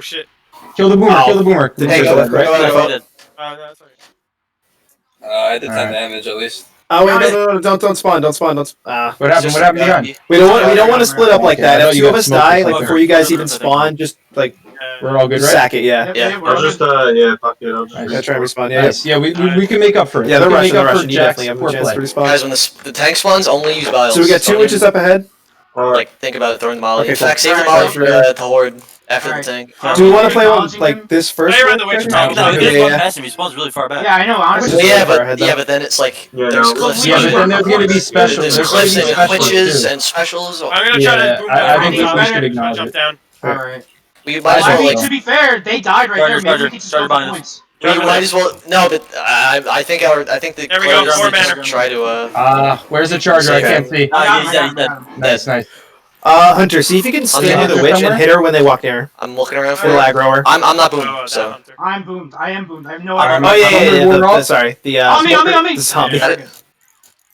Oh shit. Kill the boomer. Kill the boomer. Didn't Tank, go right? left, Go left. He did. That's okay. I did 10 Alright. damage at least. Oh wait, no, don't spawn, don't spawn, don't. What happened? What happened to Gun? We don't want to split up like Okay, I that. know If you two of got us smoked die, or like something. before you guys even spawn, just like We're all good, right? sack it. Yeah. Yep, Yeah. yep, we're I'll all just good. yeah, fuck it. I'll just. Nice. Yeah, try and respawn. Yeah. Nice. Yeah, we can make up for it. Yeah, they're We can rushing. make They're up for rushing. You Jack's definitely have a poor chance play. to respawn. Guys, when the tank spawns, only use vials. So we got 2 Don't witches even, up ahead. Like, think about it, throwing the molly. Okay, In fact, cool. save the Alright, molly for the horde after Alright. the tank. Do we want to play one Acknowledging like him? this first? Play around the one? witch Okay. triangle. No, he Yeah, just yeah. past him. He spawns really far back. Yeah, I know. Honestly, Just Yeah, go ahead, though. but then it's like Yeah, there's no. cliffs. Yeah, but then there's gonna be special. There's There's gonna cliffs be and specials witches too. and specials. I'm gonna try Yeah, to boom I down. think we I'm should gonna acknowledge jump it. down. Alright. We might Well, as I well mean, like. to be fair, they died right there. Maybe Charger, we could just Charger go for behind us. points. We might as well. No, but I think the There we go, players four need to banner. try to Where's the charger? I can't see. Ah, I got he's him, dead, I he's got dead. him, I got him. Nice, nice. Hunter, see if you can stand Yeah. near the witch and hit her when they walk near her. I'm looking around for Little it. aggro her. I'm not boomed, Oh, so. Hunter. I'm boomed. I am boomed. I have no I'm- idea. Oh yeah, We're all- sorry. The On me, on me. the zombie. Got it.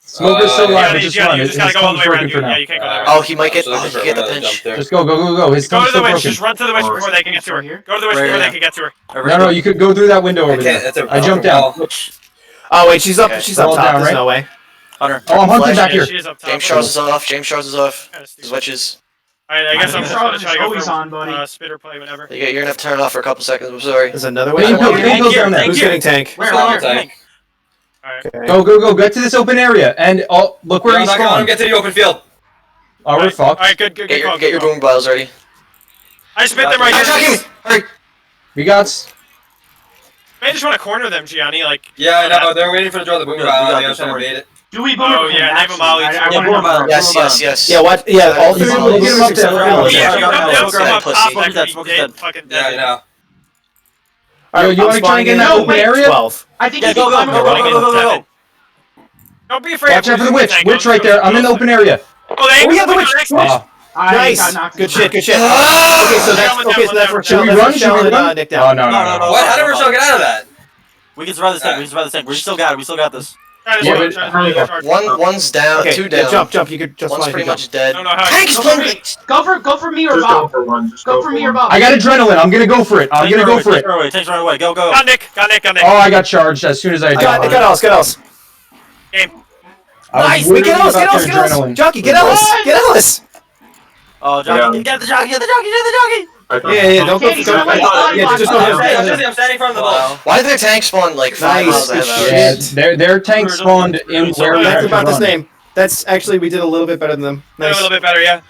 Smoker's still You alive, gotta- but you just gotta- run. you His just gotta go all thumb's the way around. broken for Yeah, now. you can't go that way. Oh, he might get. I'm Oh, looking he get the for another pinch. jump there. Just go. His Go thumb's to the still witch. broken. Just run to the witch Oh, before they can get to her. here? Go to the witch Right, before yeah. they can get to her. No, you could go through that window I over can't. there. That's a I jumped down. Oh wait, she's up. Okay. She's We're up all top. down, There's right? no way. Hunter. Oh, I'm hunting Yeah, back here. she is up top. James Charles is off. James Charles is off. Alright, His witches. I guess I'm just gonna Charles try is to go always for on, buddy. spitter play, whatever. You're gonna have to turn it off for a couple seconds. I'm sorry. There's another Hey, way. you Tank go here, down there. tank Who's here. getting tank? Where Still on are tank. Alright. Okay. Go. Get to this open area. And look where I'm he's not gonna let him spawned. get to the open field. Oh, we're fucked. Alright, good Get call. your good call. boom vials ready. I spit them right Attacking here. me! Hurry! We got. I just want to corner them, Gianni. Like, Yeah, I know. They're waiting for the draw the boom We got round. this, I'm don't trying to worry. bait it. Do we boom? Oh, him, yeah, they have a actually? molly, I too. wanna Yeah, know boom that. him. Yes. Yeah, what? Yeah, all He's three of on- them he's look on- except for he's on- Alice. yeah, Yeah, you come yeah, down, yeah, come yeah, up pussy. top, Smoke is like, dead, you smoke is dead, dead. fucking Yeah, I dead. know. Yo, you wanna try and get in that No, open wait. area? 12. I think Yeah, he go, can go, climb go, over go, the go, go, go, go. Don't be afraid. Watch out for the We're witch. just Witch gonna right there. I'm in the go. open area. Oh, they Oh, yeah, the the witch. next Oh. I Nice. got knocked Good down. shit. Good shit. Ah! Okay, so Down, that's down, okay. So that's down, Rochelle. Should we That's run? Should Rochelle we and run? Nick Oh, down. no. What? How did Rochelle get out of that? We can survive this tank. We can survive this tank. We still got it. We still got this. One's down, Okay, two yeah, down. jump. You could just One's fine. pretty You much dead. I don't know how. Tank is Go for playing. me. Go for me or Just go Bob. for one. Just Go for me or Bob. I got adrenaline. I'm gonna go for it. I'm gonna go for it. Tank's right away. Go. Got Nick. Oh, I got charged as soon as I Got jumped. Alice. Get Alice. Game. I was Nice. We worried get Alice. about Get Alice. their Get Alice. adrenaline. Jockey. Get Alice. Get Alice. Oh, jockey. Get the jockey. Get the jockey. I thought- Yeah. Don't go. Okay, he's gonna wait. Yeah, just go I'm ahead. standing in front of the ball. Why did their tank spawn like 5 Nice. miles ahead of Good ours? shit. Yeah, their tank spawned in where we That's had to about the run. same. That's actually we did a little bit better than them. A Nice. little bit better, yeah.